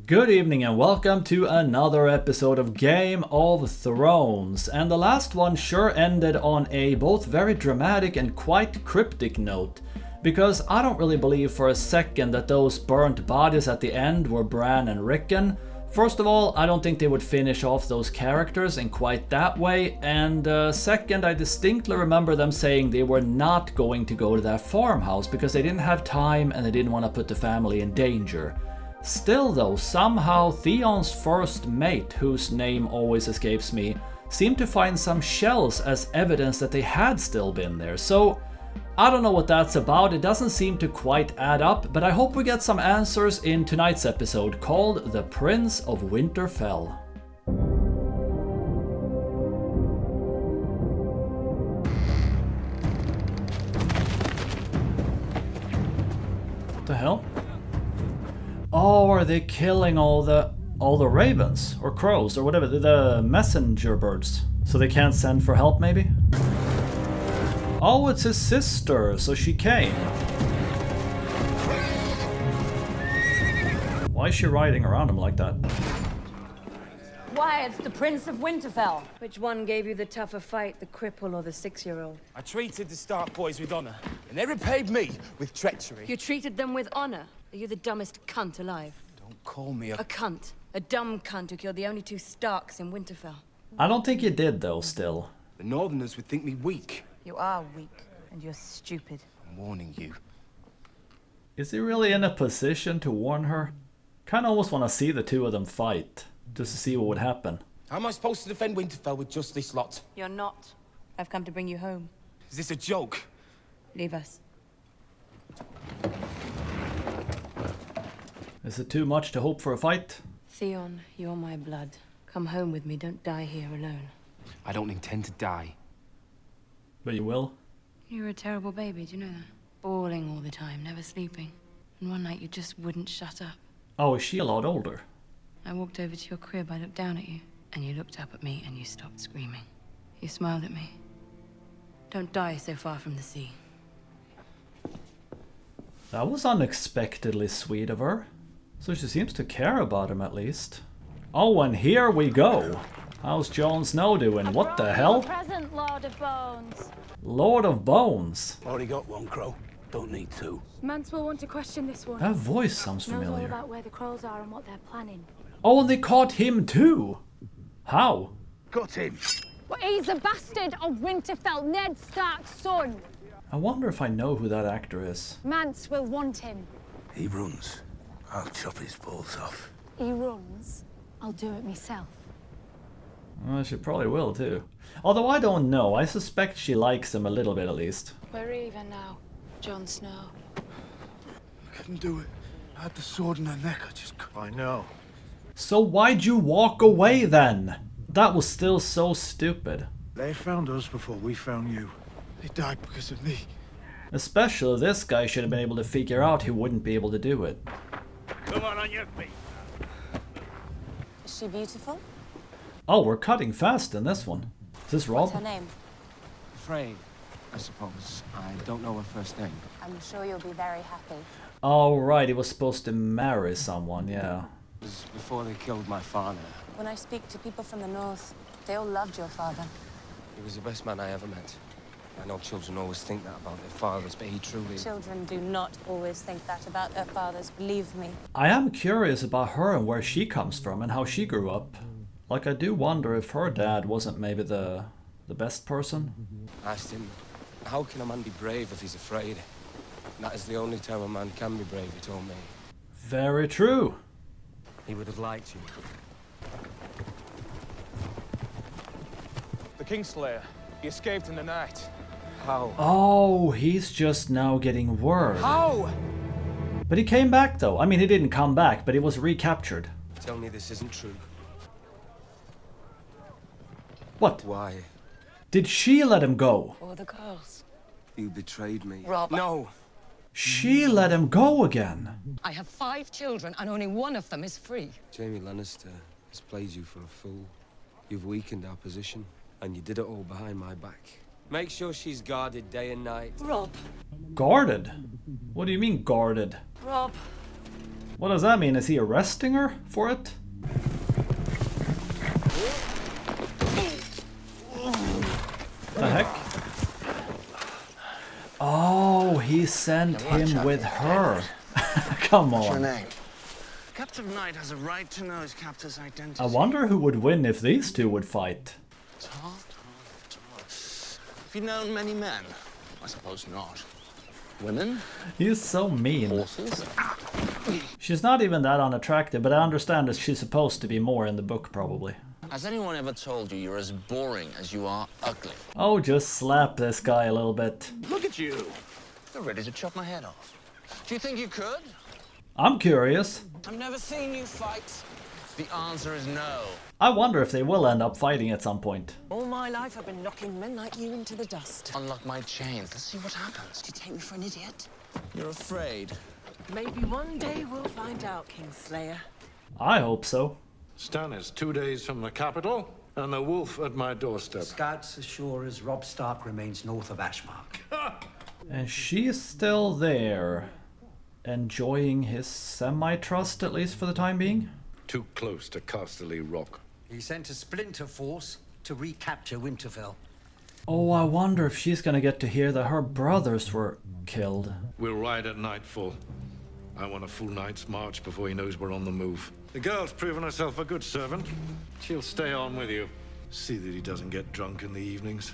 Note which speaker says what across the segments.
Speaker 1: Good evening and welcome to another episode of Game of Thrones. And the last one sure ended on a both very dramatic and quite cryptic note. Because I don't really believe for a second that those burnt bodies at the end were Bran and Rickon. First of all, I don't think they would finish off those characters in quite that way. And second, I distinctly remember them saying they were not going to go to that farmhouse because they didn't have time and they didn't want to put the family in danger. Still though, somehow Theon's first mate, whose name always escapes me, seemed to find some shells as evidence that they had still been there. So I don't know what that's about, it doesn't seem to quite add up, but I hope we get some answers in tonight's episode called The Prince of Winterfell. What the hell? Oh, are they killing all the ravens or crows or whatever, the messenger birds, so they can't send for help maybe? Oh, it's his sister, so she came. Why is she riding around him like that?
Speaker 2: Why, it's the Prince of Winterfell. Which one gave you the tougher fight, the cripple or the 6-year-old?
Speaker 3: I treated the Stark boys with honor, and they repaid me with treachery.
Speaker 2: You treated them with honor? Are you the dumbest cunt alive?
Speaker 3: Don't call me
Speaker 2: A cunt. A dumb cunt who killed the only two Starks in Winterfell.
Speaker 1: I don't think he did though, still.
Speaker 3: The Northerners would think me weak.
Speaker 2: You are weak, and you're stupid.
Speaker 3: I'm warning you.
Speaker 1: Is he really in a position to warn her? Kinda almost want to see the two of them fight, just to see what would happen.
Speaker 3: How am I supposed to defend Winterfell with just this lot?
Speaker 2: You're not. I've come to bring you home.
Speaker 3: Is this a joke?
Speaker 2: Leave us.
Speaker 1: Is it too much to hope for a fight?
Speaker 2: Theon, you're my blood. Come home with me, don't die here alone.
Speaker 3: I don't intend to die.
Speaker 1: But you will?
Speaker 2: You're a terrible baby, do you know that? Bawling all the time, never sleeping. And one night you just wouldn't shut up.
Speaker 1: Oh, is she a lot older?
Speaker 2: I walked over to your crib, I looked down at you, and you looked up at me and you stopped screaming. You smiled at me. Don't die so far from the sea.
Speaker 1: That was unexpectedly sweet of her. So she seems to care about him at least. Oh, and here we go. How's Jon Snow doing? What the hell?
Speaker 4: Present, Lord of Bones.
Speaker 1: Lord of Bones.
Speaker 5: Already got one crow. Don't need two.
Speaker 4: Mance will want to question this one.
Speaker 1: That voice sounds
Speaker 4: Knows all
Speaker 1: familiar.
Speaker 4: about where the crows are and what they're planning.
Speaker 1: Oh, and they caught him too. How?
Speaker 5: Got him.
Speaker 4: But he's a bastard of Winterfell, Ned Stark's son.
Speaker 1: I wonder if I know who that actor is.
Speaker 4: Mance will want him.
Speaker 5: He runs. I'll chop his balls off.
Speaker 4: He runs. I'll do it myself.
Speaker 1: Well, she probably will too. Although I don't know, I suspect she likes him a little bit at least.
Speaker 4: We're even now, Jon Snow.
Speaker 5: I couldn't do it. I had the sword in her neck. I know.
Speaker 1: So why'd you walk away then? That was still so stupid.
Speaker 5: They found us before we found you. They died because of me.
Speaker 1: Especially this guy should have been able to figure out he wouldn't be able to do it.
Speaker 6: Come on your feet.
Speaker 2: Is she beautiful?
Speaker 1: Oh, we're cutting fast in this one. Is this Robb?
Speaker 2: What's her name?
Speaker 3: Frey, I suppose. I don't know her first name.
Speaker 2: I'm sure you'll be very happy.
Speaker 1: Oh, right, he was supposed to marry someone, yeah.
Speaker 3: It was before they killed my father.
Speaker 2: When I speak to people from the north, they all loved your father.
Speaker 3: He was the best man I ever met. I know children always think that about their fathers, but he truly...
Speaker 2: Children do not always think that about their fathers, believe me.
Speaker 1: I am curious about her and where she comes from and how she grew up. Like, I do wonder if her dad wasn't maybe the best person.
Speaker 3: I asked him, how can a man be brave if he's afraid? That is the only time a man can be brave, he told me.
Speaker 1: Very true.
Speaker 3: He would have liked you.
Speaker 6: The Kingslayer. He escaped in the night.
Speaker 3: How?
Speaker 1: Oh, he's just now getting word.
Speaker 3: How?
Speaker 1: But he came back though. I mean, he didn't come back, but he was recaptured.
Speaker 3: Tell me this isn't true.
Speaker 1: What?
Speaker 3: Why?
Speaker 1: Did she let him go?
Speaker 2: For the girls.
Speaker 3: You betrayed me.
Speaker 2: Robb.
Speaker 3: No!
Speaker 1: She let him go again.
Speaker 7: I have 5 children, and only one of them is free.
Speaker 3: Jaime Lannister has played you for a fool. You've weakened our position, and you did it all behind my back. Make sure she's guarded day and night.
Speaker 2: Robb.
Speaker 1: Guarded? What do you mean guarded?
Speaker 2: Robb.
Speaker 1: What does that mean? Is he arresting her for it? The heck? Oh, he sent him with her. Come
Speaker 8: What's your
Speaker 1: on.
Speaker 8: name? Captive Knight has a right to know his captor's identity.
Speaker 1: I wonder who would win if these two would fight.
Speaker 8: Have you known many men? I suppose not. Women?
Speaker 1: He's so mean.
Speaker 8: Horses?
Speaker 1: She's not even that unattractive, but I understand that she's supposed to be more in the book, probably.
Speaker 8: Has anyone ever told you you're as boring as you are ugly?
Speaker 1: Oh, just slap this guy a little bit.
Speaker 8: Look at you! You're ready to chop my head off. Do you think you could?
Speaker 1: I'm curious.
Speaker 8: I've never seen you fight. The answer is no.
Speaker 1: I wonder if they will end up fighting at some point.
Speaker 9: All my life I've been knocking men like you into the dust.
Speaker 8: Unlock my chains. Let's see what happens.
Speaker 9: Do you take me for an idiot?
Speaker 8: You're afraid.
Speaker 9: Maybe one day we'll find out, Kingslayer.
Speaker 1: I hope so.
Speaker 10: Stannis 2 days from the capital, and the wolf at my doorstep.
Speaker 11: Scouts assure us Robb Stark remains north of Ashmark.
Speaker 1: And she's still there. Enjoying his semi-trust, at least for the time being.
Speaker 10: Too close to Casterly Rock.
Speaker 11: He sent a splinter force to recapture Winterfell.
Speaker 1: Oh, I wonder if she's gonna get to hear that her brothers were killed.
Speaker 10: We'll ride at nightfall. I want a full night's march before he knows we're on the move. The girl's proven herself a good servant. She'll stay on with you. See that he doesn't get drunk in the evenings.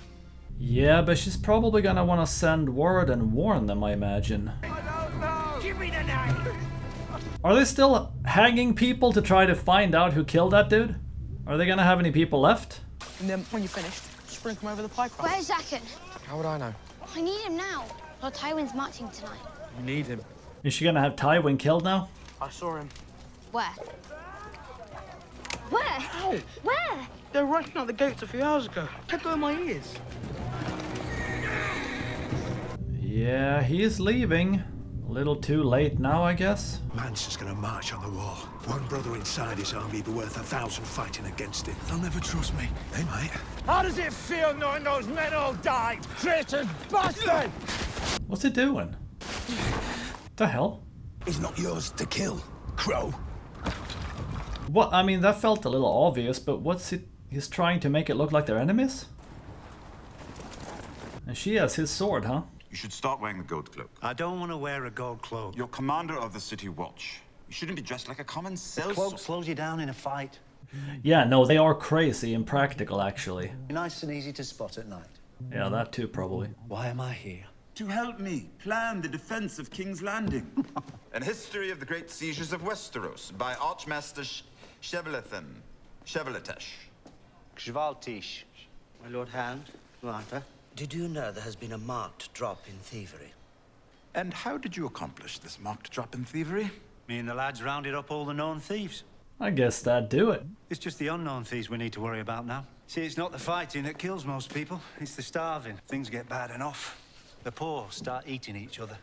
Speaker 1: Yeah, but she's probably gonna want to send word and warn them, I imagine.
Speaker 6: Give me the knife!
Speaker 1: Are they still hanging people to try to find out who killed that dude? Are they gonna have any people left?
Speaker 12: And then when you're finished, sprinkle them over the pie crust.
Speaker 13: Where's Zakin?
Speaker 6: How would I know?
Speaker 13: I need him now. Lord Tywin's marching tonight.
Speaker 6: You need him.
Speaker 1: Is she gonna have Tywin killed now?
Speaker 12: I saw him.
Speaker 13: Where? Where?
Speaker 12: Ow!
Speaker 13: Where?
Speaker 12: They were rushing out the gates a few hours ago. Kept going my ears.
Speaker 1: Yeah, he's leaving. A little too late now, I guess.
Speaker 5: Mance's gonna march on the wall. One brother inside his army be worth 1,000 fighting against it. They'll never trust me. They might.
Speaker 6: How does it feel knowing those men all died? Traitors, bastard!
Speaker 1: What's he doing? The hell?
Speaker 5: He's not yours to kill, Crow.
Speaker 1: What? I mean, that felt a little obvious, but what's it? He's trying to make it look like they're enemies? And she has his sword, huh?
Speaker 14: You should start wearing the gold cloak.
Speaker 11: I don't want to wear a gold cloak.
Speaker 14: You're commander of the city watch. You shouldn't be dressed like a common
Speaker 11: The
Speaker 14: cell.
Speaker 11: cloak slows you down in a fight.
Speaker 1: Yeah, no, they are crazy and practical, actually.
Speaker 11: Nice and easy to spot at night.
Speaker 1: Yeah, that too, probably.
Speaker 11: Why am I here?
Speaker 14: To help me plan the defense of King's Landing. An history of the great sieges of Westeros by Archmaster Chevaletesh.
Speaker 11: Gvaltish. My Lord Hound, Arthur.
Speaker 15: Did you know there has been a marked drop in thievery?
Speaker 14: And how did you accomplish this marked drop in thievery?
Speaker 11: Me and the lads rounded up all the known thieves.
Speaker 1: I guess that'd do it.
Speaker 11: It's just the unknown thieves we need to worry about now. See, it's not the fighting that kills most people. It's the starving. Things get bad enough. The poor start eating each other.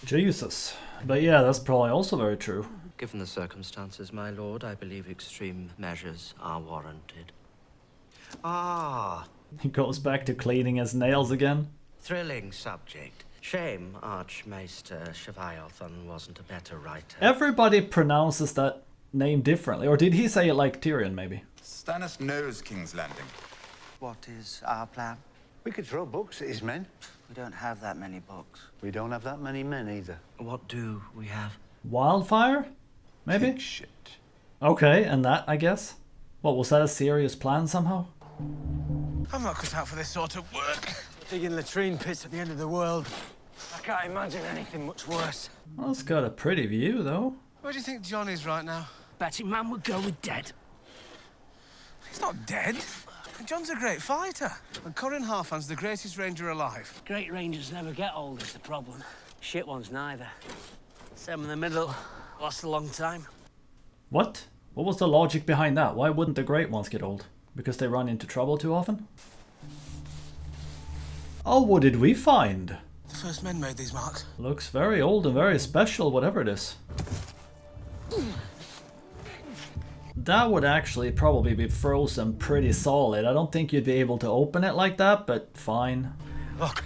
Speaker 1: Jesus. But yeah, that's probably also very true.
Speaker 15: Given the circumstances, my lord, I believe extreme measures are warranted. Ah,
Speaker 1: He goes back to cleaning his nails again.
Speaker 15: thrilling subject. Shame Archmaester Cheviothan wasn't a better writer.
Speaker 1: Everybody pronounces that name differently. Or did he say it like Tyrion, maybe?
Speaker 14: Stannis knows King's Landing.
Speaker 15: What is our plan?
Speaker 11: We could throw books at his men.
Speaker 15: We don't have that many books.
Speaker 11: We don't have that many men either.
Speaker 15: What do we have?
Speaker 1: Wildfire? Maybe?
Speaker 14: Pig shit.
Speaker 1: Okay, and that, I guess? What, was that a serious plan somehow?
Speaker 6: I'm not cut out for this sort of work. Digging latrine pits at the end of the world. I can't imagine anything much worse.
Speaker 1: Well, it's got a pretty view, though.
Speaker 6: Where do you think John is right now?
Speaker 12: Betty man would go with dead.
Speaker 6: He's not dead. John's a great fighter. And Corin Harfan's the greatest ranger alive.
Speaker 12: Great rangers never get old is the problem. Shit ones neither. Some in the middle lost a long time.
Speaker 1: What? What was the logic behind that? Why wouldn't the great ones get old? Because they run into trouble too often? Oh, what did we find?
Speaker 6: The first men made these marks.
Speaker 1: Looks very old and very special, whatever it is. That would actually probably be frozen pretty solid. I don't think you'd be able to open it like that, but fine.
Speaker 6: Look.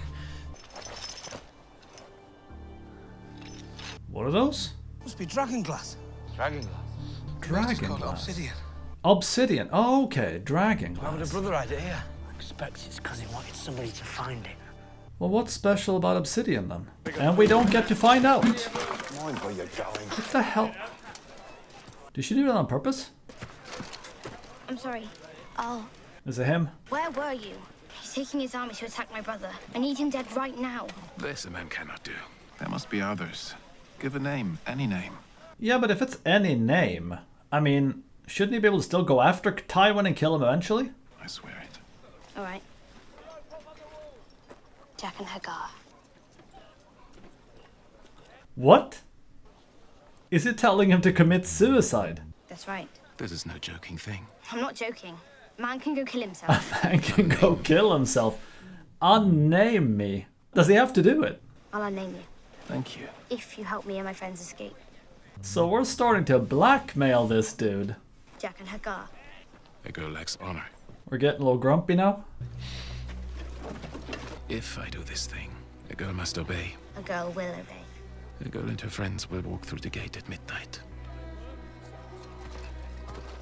Speaker 1: What are those?
Speaker 6: Must be dragon glass.
Speaker 3: Dragon glass?
Speaker 1: Dragon
Speaker 6: It's called
Speaker 1: glass.
Speaker 6: obsidian.
Speaker 1: Obsidian. Oh, okay, dragon
Speaker 6: Why would a
Speaker 1: glass.
Speaker 6: brother hide it here?
Speaker 12: I expect it's because he wanted somebody to find it.
Speaker 1: Well, what's special about obsidian then? And we don't get to find out.
Speaker 5: Mind where you're going.
Speaker 1: What the hell? Did she do that on purpose?
Speaker 13: I'm sorry. Oh,
Speaker 1: Is it him?
Speaker 13: where were you? He's taking his army to attack my brother. I need him dead right now.
Speaker 5: This a man cannot do. There must be others. Give a name, any name.
Speaker 1: Yeah, but if it's any name, I mean, shouldn't he be able to still go after Tywin and kill him eventually?
Speaker 5: I swear it.
Speaker 13: All right. Jack and Hagar.
Speaker 1: What? Is it telling him to commit suicide?
Speaker 13: That's right.
Speaker 5: This is no joking thing.
Speaker 13: I'm not joking. Man can go kill himself.
Speaker 1: Man can go kill himself. Unname me. Does he have to do it?
Speaker 13: I'll unname you.
Speaker 5: Thank you.
Speaker 13: If you help me and my friends escape.
Speaker 1: So we're starting to blackmail this dude.
Speaker 13: Jack and Hagar.
Speaker 5: A girl lacks honor.
Speaker 1: We're getting a little grumpy now.
Speaker 5: If I do this thing, a girl must obey.
Speaker 13: A girl will obey.
Speaker 5: A girl and her friends will walk through the gate at midnight.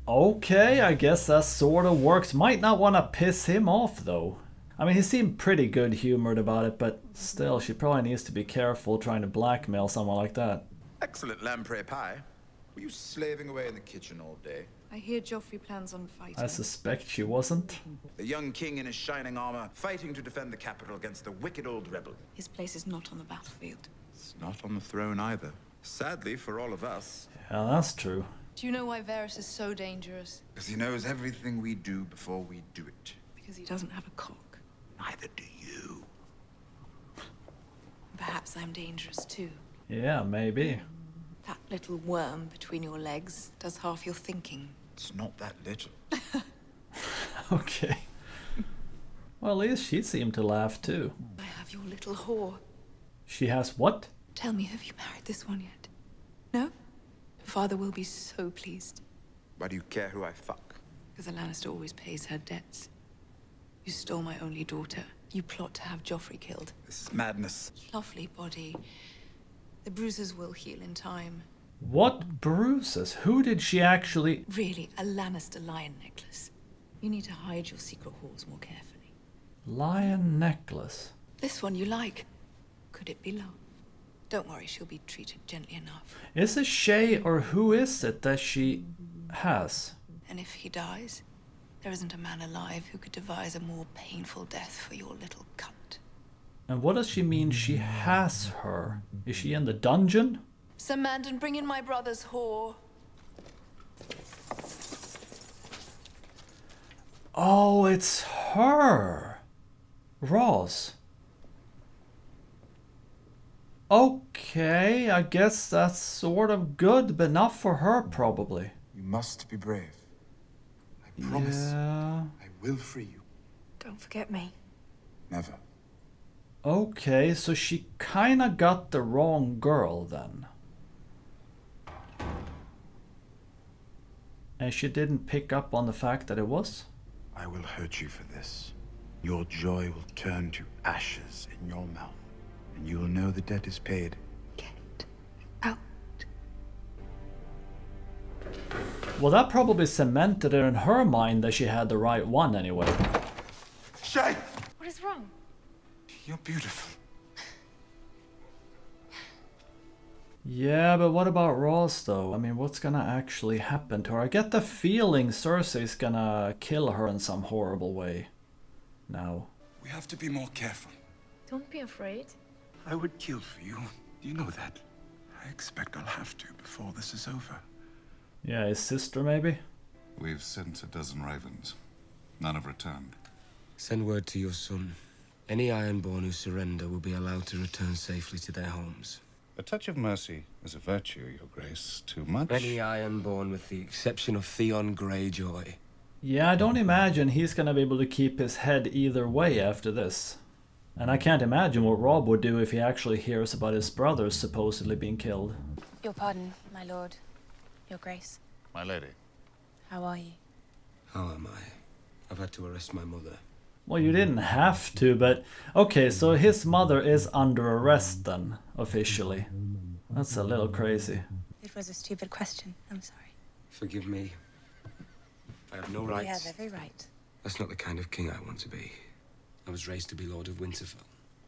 Speaker 1: Okay, I guess that sort of works. Might not want to piss him off though. I mean, he seemed pretty good humored about it, but still, she probably needs to be careful trying to blackmail someone like that.
Speaker 14: Excellent lamprey pie. Were you slaving away in the kitchen all day?
Speaker 16: I hear Joffrey plans on fighting.
Speaker 1: I suspect she wasn't.
Speaker 14: The young king in his shining armor, fighting to defend the capital against the wicked old rebel.
Speaker 16: His place is not on the battlefield.
Speaker 14: It's not on the throne either. Sadly for all of us.
Speaker 1: Yeah, that's true.
Speaker 16: Do you know why Varys is so dangerous?
Speaker 14: Because he knows everything we do before we do it.
Speaker 16: Because he doesn't have a cock.
Speaker 14: Neither do you.
Speaker 16: Perhaps I'm dangerous too.
Speaker 1: Yeah, maybe.
Speaker 16: That little worm between your legs does half your thinking.
Speaker 14: It's not that little.
Speaker 1: Okay. Well, at least she seemed to laugh too.
Speaker 16: I have your little whore.
Speaker 1: She has what?
Speaker 16: Tell me, have you married this one yet? No? Father will be so pleased.
Speaker 14: Why do you care who I fuck?
Speaker 16: Because a Lannister always pays her debts. You stole my only daughter. You plot to have Joffrey killed.
Speaker 14: This is madness.
Speaker 16: Lovely body. The bruises will heal in time.
Speaker 1: What bruises? Who did she actually...
Speaker 16: Really, a Lannister lion necklace. You need to hide your secret hoards more carefully.
Speaker 1: Lion necklace.
Speaker 16: This one you like. Could it be love? Don't worry, she'll be treated gently enough.
Speaker 1: Is it Shay or who is it that she has?
Speaker 16: And if he dies, there isn't a man alive who could devise a more painful death for your little cunt.
Speaker 1: And what does she mean she has her? Is she in the dungeon?
Speaker 16: Sir Mandan, bring in my brother's whore.
Speaker 1: Oh, it's her. Ross. Okay, I guess that's sort of good, but not for her, probably.
Speaker 17: You must be brave. I promise.
Speaker 1: Yeah.
Speaker 17: I will free you.
Speaker 16: Don't forget me.
Speaker 17: Never.
Speaker 1: Okay, so she kinda got the wrong girl then. And she didn't pick up on the fact that it was?
Speaker 17: I will hurt you for this. Your joy will turn to ashes in your mouth. And you will know the debt is paid.
Speaker 1: Well, that probably cemented it in her mind that she had the right one anyway.
Speaker 17: Shay!
Speaker 16: What is wrong?
Speaker 17: You're beautiful.
Speaker 1: Yeah, but what about Ross though? I mean, what's gonna actually happen to her? I get the feeling Cersei's gonna kill her in some horrible way. Now.
Speaker 17: We have to be more careful.
Speaker 16: Don't be afraid.
Speaker 17: I would kill for you. You know that. I expect I'll have to before this is over.
Speaker 1: Yeah, his sister maybe?
Speaker 18: We've sent a dozen ravens. None have returned.
Speaker 3: Send word to your son. Any Ironborn who surrender will be allowed to return safely to their homes.
Speaker 18: A touch of mercy is a virtue, Your Grace. Too much?
Speaker 3: Any Ironborn with the exception of Theon Greyjoy.
Speaker 1: Yeah, I don't imagine he's gonna be able to keep his head either way after this. And I can't imagine what Robb would do if he actually hears about his brothers supposedly being killed.
Speaker 2: Your pardon, my lord. Your grace.
Speaker 18: My lady.
Speaker 2: How are you?
Speaker 3: How am I? I've had to arrest my mother.
Speaker 1: Well, you didn't have to, but... Okay, so his mother is under arrest then, officially. That's a little crazy.
Speaker 16: It was a stupid question. I'm sorry.
Speaker 3: Forgive me. I have no rights.
Speaker 16: You have every right.
Speaker 3: That's not the kind of king I want to be. I was raised to be Lord of Winterfell.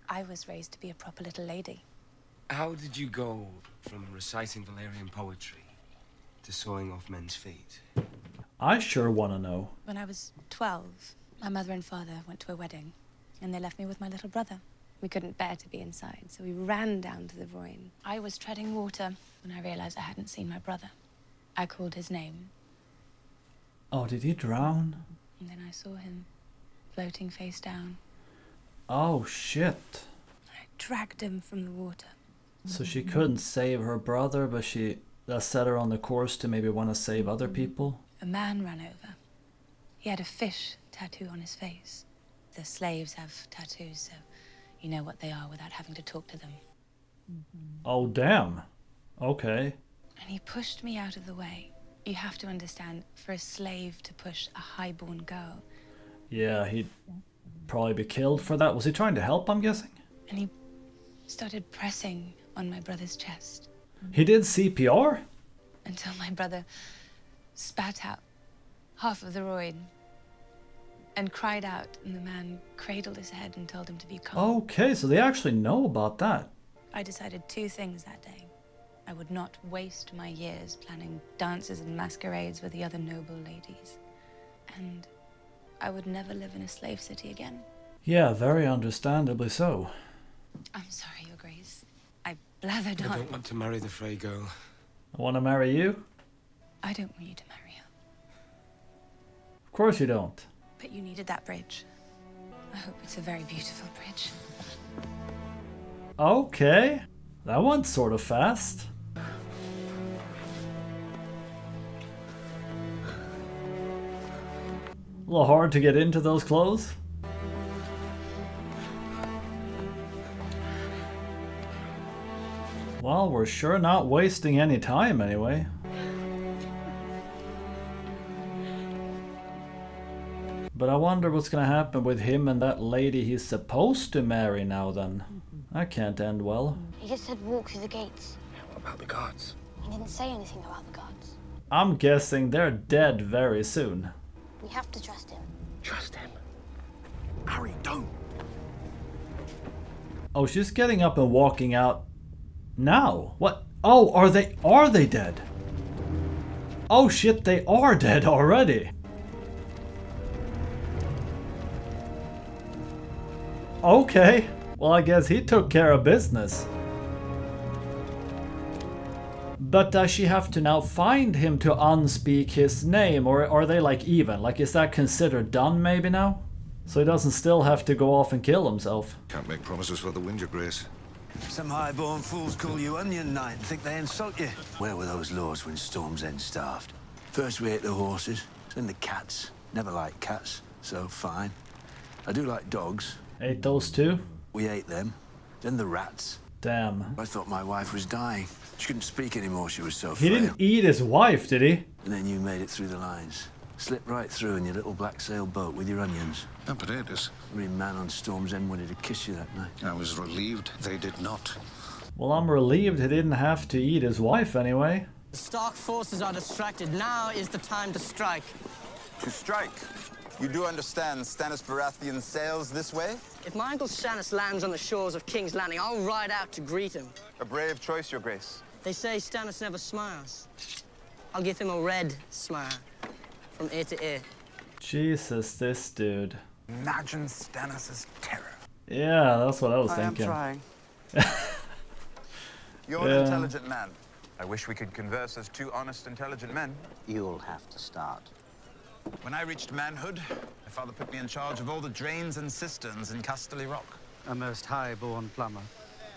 Speaker 16: I was raised to be a proper little lady.
Speaker 3: How did you go from reciting Valyrian poetry to sawing off men's feet?
Speaker 1: I sure want to know.
Speaker 16: When I was 12, my mother and father went to a wedding, and they left me with my little brother.
Speaker 2: We couldn't bear to be inside, so we ran down to the Vroin.
Speaker 16: I was treading water when I realized I hadn't seen my brother. I called his name.
Speaker 1: Oh, did he drown?
Speaker 16: And then I saw him, floating face down.
Speaker 1: Oh, shit.
Speaker 16: I dragged him from the water.
Speaker 1: So she couldn't save her brother, but that set her on the course to maybe want to save other people?
Speaker 16: A man ran over. He had a fish tattoo on his face. The slaves have tattoos, so you know what they are without having to talk to them.
Speaker 1: Oh, damn. Okay.
Speaker 16: And he pushed me out of the way. You have to understand, for a slave to push a highborn girl.
Speaker 1: Yeah, he'd probably be killed for that. Was he trying to help, I'm guessing?
Speaker 16: And he started pressing on my brother's chest.
Speaker 1: He did CPR?
Speaker 16: Until my brother spat out half of the roid and cried out, and the man cradled his head and told him to be calm.
Speaker 1: Okay, so they actually know about that.
Speaker 16: I decided two things that day. I would not waste my years planning dances and masquerades with the other noble ladies. And I would never live in a slave city again.
Speaker 1: Yeah, very understandably so.
Speaker 16: I'm sorry, Your Grace. I blathered on.
Speaker 3: I don't want to marry the Frey girl.
Speaker 1: I want to marry you?
Speaker 16: I don't want you to marry her.
Speaker 1: Of course you don't.
Speaker 16: But you needed that bridge. I hope it's a very beautiful bridge.
Speaker 1: Okay. That went sort of fast. A little hard to get into those clothes. Well, we're sure not wasting any time anyway. But I wonder what's gonna happen with him and that lady he's supposed to marry now then. That can't end well.
Speaker 13: He just said walk through the gates.
Speaker 3: What about the guards?
Speaker 13: He didn't say anything about the guards.
Speaker 1: I'm guessing they're dead very soon.
Speaker 13: We have to trust him.
Speaker 3: Trust him?
Speaker 5: Harry, don't!
Speaker 1: Oh, she's getting up and walking out now. What? Oh, are they dead? Oh shit, they are dead already. Okay. Well, I guess he took care of business. But does she have to now find him to unspeak his name, or are they like even? Like, is that considered done maybe now? So he doesn't still have to go off and kill himself.
Speaker 17: Can't make promises for the wind, Your Grace.
Speaker 11: Some highborn fools call you Onion Knight and think they insult you. Where were those lords when Storm's End starved? First we ate the horses, then the cats. Never liked cats, so fine. I do like dogs.
Speaker 1: Ate those too?
Speaker 11: We ate them. Then the rats.
Speaker 1: Damn.
Speaker 11: I thought my wife was dying. She couldn't speak anymore, she was so
Speaker 1: He
Speaker 11: frail.
Speaker 1: didn't eat his wife, did he?
Speaker 11: And then you made it through the lines. Slipped right through in your little black sail boat with your onions.
Speaker 17: And potatoes.
Speaker 11: Every man on Storm's End wanted to kiss you that night.
Speaker 17: I was relieved they did not.
Speaker 1: Well, I'm relieved he didn't have to eat his wife anyway.
Speaker 12: The Stark forces are distracted. Now is the time to strike.
Speaker 14: To strike? You do understand Stannis Baratheon sails this way?
Speaker 12: If my uncle Stannis lands on the shores of King's Landing, I'll ride out to greet him.
Speaker 14: A brave choice, Your Grace.
Speaker 12: They say Stannis never smiles. I'll give him a red smile, from ear to ear.
Speaker 1: Jesus, this dude.
Speaker 14: Imagine Stannis' terror.
Speaker 1: Yeah, that's what I was thinking.
Speaker 14: I am trying. You're an intelligent man. I wish we could converse as two honest, intelligent men.
Speaker 8: You'll have to start.
Speaker 14: When I reached manhood, my father put me in charge of all the drains and cisterns in Casterly Rock.
Speaker 11: A most high-born plumber.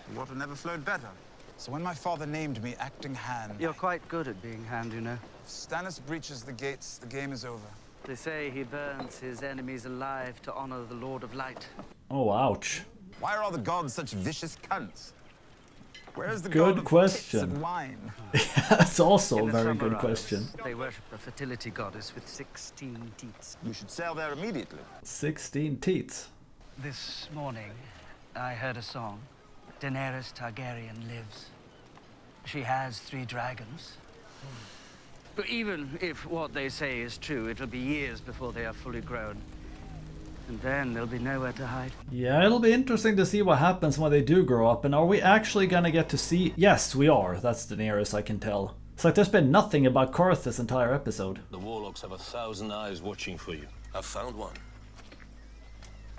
Speaker 14: The water never flowed better. So when my father named me acting hand...
Speaker 11: You're quite good at being hand, you know.
Speaker 14: If Stannis breaches the gates, the game is over.
Speaker 11: They say he burns his enemies alive to honor the Lord of Light.
Speaker 1: Oh, ouch.
Speaker 14: Why are all the gods such vicious cunts? Where is the
Speaker 1: Good
Speaker 14: god
Speaker 1: question.
Speaker 14: of tits and wine?
Speaker 1: That's also a
Speaker 11: In the
Speaker 1: very good
Speaker 11: Summer
Speaker 1: question.
Speaker 11: Isles, they worship the fertility goddess with 16 teats.
Speaker 14: We should sail there immediately.
Speaker 1: 16 teats.
Speaker 11: This morning, I heard a song. Daenerys Targaryen lives.
Speaker 12: She has 3 dragons. But even if what they say is true, it'll be years before they are fully grown. And then there'll be nowhere to hide.
Speaker 1: Yeah, it'll be interesting to see what happens when they do grow up. And are we actually gonna get to see... Yes, we are. That's Daenerys, I can tell. It's like there's been nothing about Qarth this entire episode.
Speaker 19: The warlocks have 1,000 eyes watching for you.
Speaker 20: I've found one.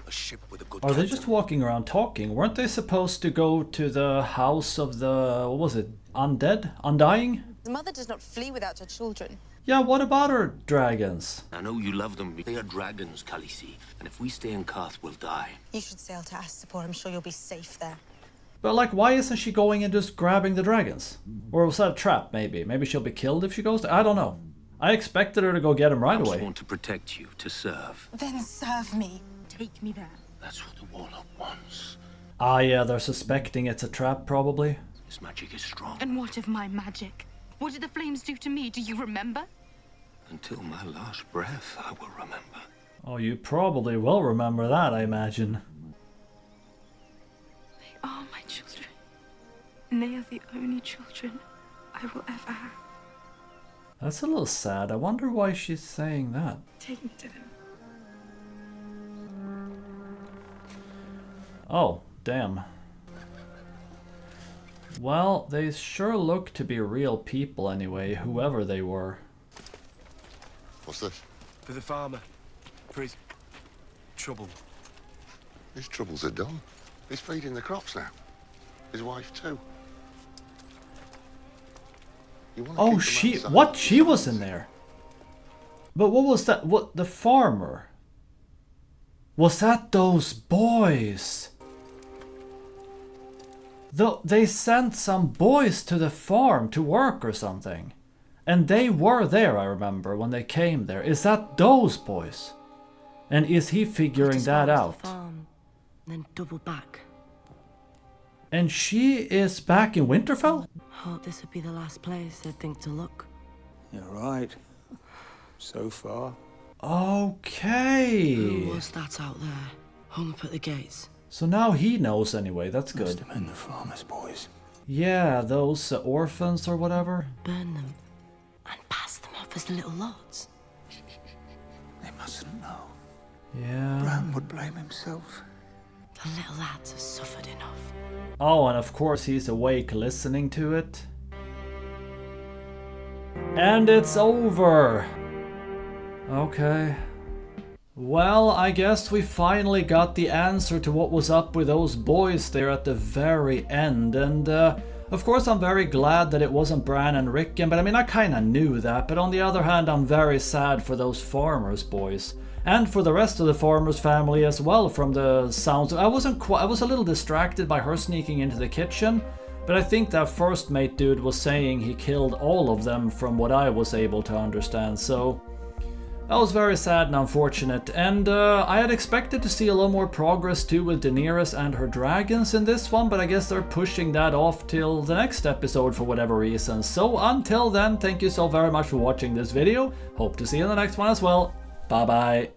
Speaker 20: A ship with a good
Speaker 1: Are they just walking around talking? Weren't they supposed to go to the house of the... what was it? Undead? Undying?
Speaker 21: The mother does not flee without her children.
Speaker 1: Yeah, what about her dragons?
Speaker 20: I know you love them. They are dragons, Khaleesi. And if we stay in Qarth, we'll die.
Speaker 21: You should sail to Astapor. I'm sure you'll be safe there.
Speaker 1: But like, why isn't she going and just grabbing the dragons? Or was that a trap, maybe? Maybe she'll be killed if she goes there? I don't know. I expected her to go get him right away.
Speaker 20: I want to protect you, to serve.
Speaker 21: Then serve me. Take me there.
Speaker 20: That's what the warlock wants.
Speaker 1: Ah, yeah, they're suspecting it's a trap, probably.
Speaker 20: His magic is strong.
Speaker 21: And what of my magic? What did the flames do to me? Do you remember?
Speaker 20: Until my last breath, I will remember.
Speaker 1: Oh, you probably will remember that, I imagine.
Speaker 21: They are my children. And they are the only children I will ever have.
Speaker 1: That's a little sad. I wonder why she's saying that.
Speaker 21: Take me to them.
Speaker 1: Oh, damn. Well, they sure look to be real people anyway, whoever they were.
Speaker 18: What's this?
Speaker 20: For the farmer. For his trouble.
Speaker 18: His troubles are done. He's feeding the crops now. His wife too.
Speaker 1: Oh, what? She was in there? But what was that? What, the farmer? Was that those boys? They sent some boys to the farm to work or something. And they were there, I remember, when they came there. Is that those boys? And is he figuring that out?
Speaker 9: Farm, then double back.
Speaker 1: And she is back in Winterfell?
Speaker 9: Hope this would be the last place they'd think to look.
Speaker 6: You're right. So far.
Speaker 1: Okay.
Speaker 9: Who was that out there? Hung up at the gates.
Speaker 1: So now he knows anyway, that's good.
Speaker 6: Must have been the farmer's boys.
Speaker 1: Yeah, those orphans or whatever.
Speaker 9: Burn them and pass them off as little lots.
Speaker 5: They mustn't know.
Speaker 1: Yeah.
Speaker 5: Bran would blame himself.
Speaker 9: The little lads have suffered enough.
Speaker 1: Oh, and of course he's awake listening to it. And it's over. Okay. Well, I guess we finally got the answer to what was up with those boys there at the very end. And of course I'm very glad that it wasn't Bran and Rickon, but I mean I kinda knew that. But on the other hand, I'm very sad for those farmers boys. And for the rest of the farmer's family as well, from the sounds. I was a little distracted by her sneaking into the kitchen, but I think that first mate dude was saying he killed all of them from what I was able to understand, so that was very sad and unfortunate. And I had expected to see a little more progress too with Daenerys and her dragons in this one, but I guess they're pushing that off till the next episode for whatever reason. So until then, thank you so very much for watching this video. Hope to see you in the next one as well. Bye bye.